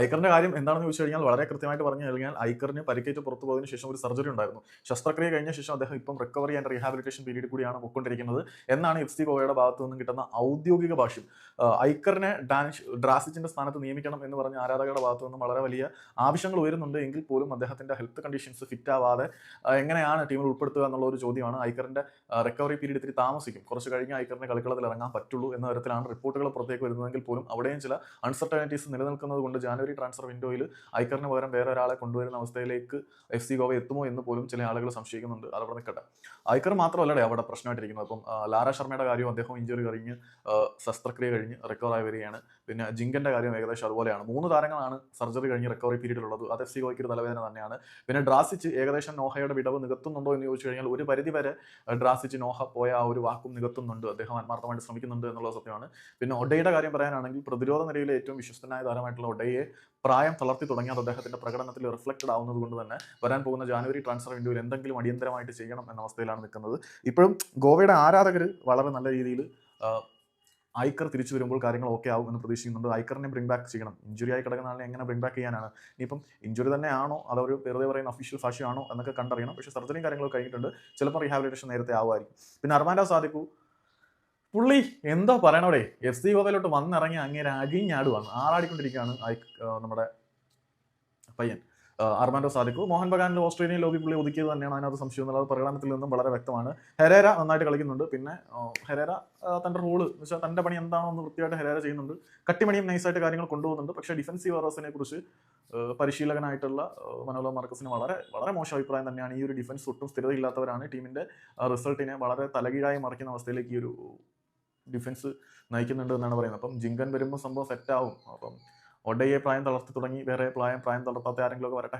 ഐക്കറിന്റെ കാര്യം എന്താണെന്ന് ചോദിച്ചു കഴിഞ്ഞാൽ വളരെ കൃത്യമായിട്ട് പറഞ്ഞു കഴിഞ്ഞാൽ ഐക്കറിന് പരിക്കേറ്റ് പുറത്തു പോയതിനു ശേഷം ഒരു സർജറി ഉണ്ടായിരുന്നു. ശസ്ത്രക്രിയ കഴിഞ്ഞ ശേഷം അദ്ദേഹം ഇപ്പം റിക്കവറി ആൻഡ് റീഹാബിലിറ്റേഷൻ പീരീഡ് കൂടിയാണ് പോയിക്കൊണ്ടിരിക്കുന്നത് എന്നാണ് എഫ് സി ഗോവയുടെ ഭാഗത്തു നിന്നും കിട്ടുന്ന ഔദ്യോഗിക ഭാഷ്യം. ഐക്കറിനെ ഡ്രാസിച്ചിന്റെ സ്ഥാനത്ത് നിയമിക്കണം എന്ന് പറഞ്ഞ ആരാധകരുടെ ഭാഗത്തു നിന്നും വളരെ വലിയ ആവശ്യങ്ങൾ ഉയരുന്നുണ്ട്. എങ്കിൽ പോലും അദ്ദേഹത്തിന്റെ ഹെൽത്ത് കണ്ടീഷൻസ് ഫിറ്റ് ആവാതെ എങ്ങനെയാണ് ടീമിൽ ഉൾപ്പെടുത്തുക എന്നുള്ള ഒരു ചോദ്യമാണ്. ഐക്കറിന്റെ റിക്കവറി പീരീഡ് ഇത്തിരി താമസിക്കും, കുറച്ച് കഴിഞ്ഞ് ഐക്കറിന് കളിക്കളത്തിൽ ഇറങ്ങാൻ പറ്റുള്ളൂ എന്ന തരത്തിലാണ് റിപ്പോർട്ടുകൾ പുറത്തേക്ക് വരുന്നതെങ്കിൽ പോലും അവിടെയും ചില അൺസർട്ടനിറ്റീസ് നിലനിൽക്കുന്നത് കൊണ്ട് ജാനുവരി ട്രാൻസ്ഫർ വിൻഡോയിൽ ഐക്കറിന് പകരം വേറെ ഒരാളെ കൊണ്ടുവരുന്ന അവസ്ഥയിലേക്ക് എഫ് സി ഗോവ എത്തുമോ എന്ന് പോലും ചില ആളുകൾ സംശയിക്കുന്നുണ്ട്. അതവിടെ നിൽക്കട്ടെ. ഐക്കർ മാത്രമല്ലേ അവിടെ പ്രശ്നമായിട്ടിരിക്കുന്നത്. അപ്പം ലാര ശർമ്മയുടെ കാര്യവും അദ്ദേഹം ഇഞ്ചുറി കഴിഞ്ഞ് ശസ്ത്രക്രിയ കഴിഞ്ഞ് റിക്കവറായി വരികയാണ്. പിന്നെ ജിങ്കന്റെ കാര്യം ഏകദേശം അതുപോലെയാണ്. 3 താരങ്ങളാണ് സർജറി കഴിഞ്ഞ് റിക്കവറി പീരീഡിലുള്ളത്. അത് എഫ് സി ഗോയ്ക്ക് ഒരു തലവേദന തന്നെയാണ്. പിന്നെ ഡ്രാസിച്ച് ഏകദേശം നോഹയുടെ വിടവ് നികത്തുന്നുണ്ടോ എന്ന് ചോദിച്ചു കഴിഞ്ഞാൽ ഒരു പരിധി വരെ ഡ്രാസിച്ച് നോഹ പോയ ആ ഒരു വാക്കും നികത്തുന്നുണ്ട്. അദ്ദേഹം ആത്മാർത്ഥമായിട്ട് ശ്രമിക്കുന്നുണ്ട് എന്നുള്ളത് സത്യമാണ്. പിന്നെ ഒഡയുടെ കാര്യം പറയാനാണെങ്കിൽ പ്രതിരോധ നിരയിലെ ഏറ്റവും വിശ്വസ്തനായ താരമായിട്ടുള്ള ഒഡയെ പ്രായം തളർത്തി തുടങ്ങിയത് അദ്ദേഹത്തിന്റെ പ്രകടനത്തിൽ റിഫ്ലക്റ്റഡ് ആവുന്നത് കൊണ്ട് തന്നെ വരാൻ പോകുന്ന ജാനുവരി ട്രാൻസ്ഫർ വിൻഡോയിൽ എന്തെങ്കിലും അടിയന്തരമായിട്ട് ചെയ്യണം എന്ന അവസ്ഥയിലാണ് നിൽക്കുന്നത്. ഇപ്പോഴും ഗോവയുടെ ആരാധകർ വളരെ നല്ല രീതിയിൽ ഐക്കർ തിരിച്ചു വരുമ്പോൾ കാര്യങ്ങൾ ഓക്കെ ആവും എന്ന് പ്രതീക്ഷിക്കുന്നുണ്ട്. ഐക്കറിനെ ബ്രിങ് ബാക്ക് ചെയ്യണം. ഇഞ്ചുറി ആയി കിടക്കുന്ന ആളിനെ എങ്ങനെ ബ്രിങ് ബാക്ക് ചെയ്യാനാണ്? ഇനിയിപ്പം ഇഞ്ചുറി തന്നെയാണോ അതൊരു വെറുതെ പറയുന്ന ഒഫീഷ്യൽ ഭാഷയാണോ എന്നൊക്കെ കണ്ടറിയണം. പക്ഷേ സർജറിയും കാര്യങ്ങളൊക്കെ കഴിഞ്ഞിട്ടുണ്ട്. ചിലപ്പോൾ റീഹാബിലിറ്റേഷൻ നേരത്തെ ആവുമായിരിക്കും. പിന്നെ അർമാൻഡോ സാദിഖു പുള്ളി എന്താ പറയണോടെ, എഫ് സി ഗോവയിലോട്ട് വന്നിറങ്ങി അങ്ങേരെ അഴിഞ്ഞാടുവാണ്, ആറാടിക്കൊണ്ടിരിക്കുകയാണ് നമ്മുടെ പയ്യൻ അർമാൻഡോ സാദിഖു. മോഹൻ ബഗാനിൽ ഓസ്ട്രേലിയൻ ലോബി പുള്ളി ഒതുക്കിയത് തന്നെയാണ്, അതിനകത്ത് സംശയമൊന്നുമില്ല. പ്രകടനത്തിൽ നിന്നും വളരെ വ്യക്തമാണ്. ഹെരേര നന്നായിട്ട് കളിക്കുന്നുണ്ട്. പിന്നെ ഹെരേര തൻ്റെ റോള് എന്ന് വെച്ചാൽ തൻ്റെ പണി എന്താണോ എന്ന് വൃത്തിയായിട്ട് ഹെരേര ചെയ്യുന്നുണ്ട്. കട്ടിമണിയും നൈസായിട്ട് കാര്യങ്ങൾ കൊണ്ടുപോകുന്നുണ്ട്. പക്ഷേ ഡിഫൻസീവ് എറേഴ്സിനെ കുറിച്ച് പരിശീലകനായിട്ടുള്ള മനോലോ മാർക്കസിന് വളരെ വളരെ മോശം അഭിപ്രായം തന്നെയാണ്. ഈ ഒരു ഡിഫൻസ് ഒട്ടും സ്ഥിരതയില്ലാത്തവരാണ് ടീമിന്റെ റിസൾട്ടിനെ വളരെ തലകീഴായി മറിക്കുന്ന അവസ്ഥയിലേക്ക് ഈ ഒരു ഡിഫൻസ് നയിക്കുന്നുണ്ട് എന്നാണ് പറയുന്നത്. അപ്പം ജിങ്കൻ വരുമ്പോൾ സംഭവം സെറ്റാവും. അപ്പം ഒഡയെ പ്രായം തളർത്തി തുടങ്ങി വേറെ പ്രായം തളർത്താത്ത ആരെങ്കിലും ഒക്കെ വരട്ടെ.